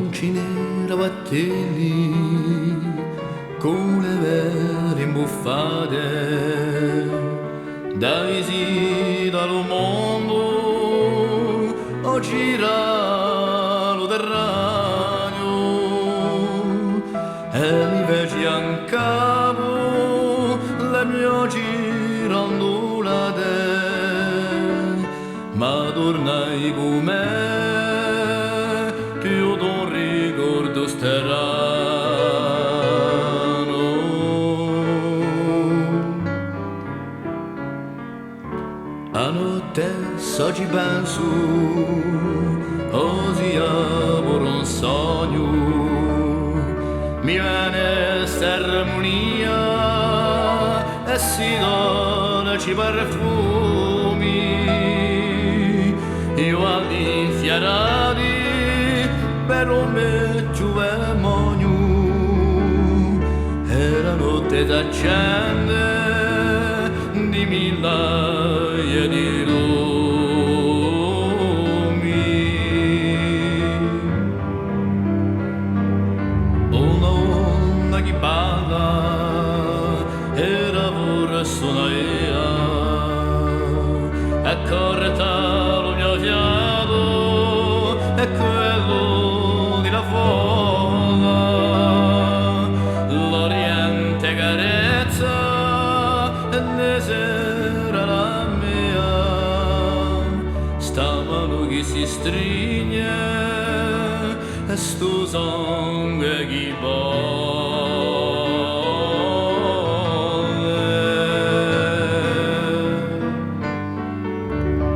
Moncinera battelli con le vere imbuffate daisi dal mondo ho girato terraneo e mi veci in capo le mie girandolate ma tornai con me più d'un ricordo strano. A notte so ci penso, osia per un sogno, mi viene st'armonia e si dolci perfumi, io all'infiarati però me giuvemogno e la notte t'accende di migliaia di lumi. Una onda che balla era pure suonaia e correta lo mio fiato e quello di la folla, l'oriente carezza e ne sera la mia, sta mano che si stringe e sto sangue che bolle.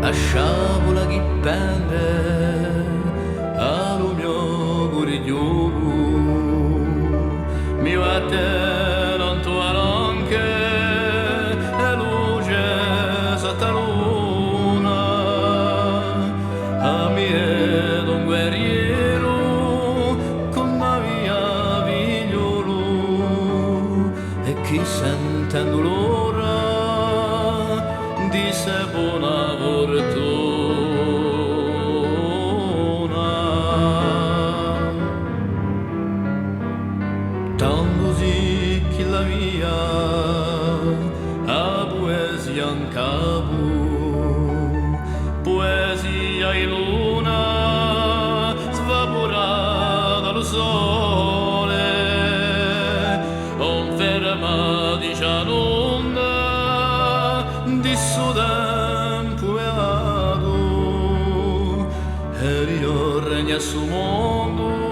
A sciabola che pende mi va te non tua anche e luce sotto luna a mie un guerriero con la via figliolo e chi sentendo l'ora disse buona fortuna. Tanto sì che la mia a poesia in capo, poesia in luna svaporata al sole, on ferma di cianonda di suo tempo beato e io regna su mondo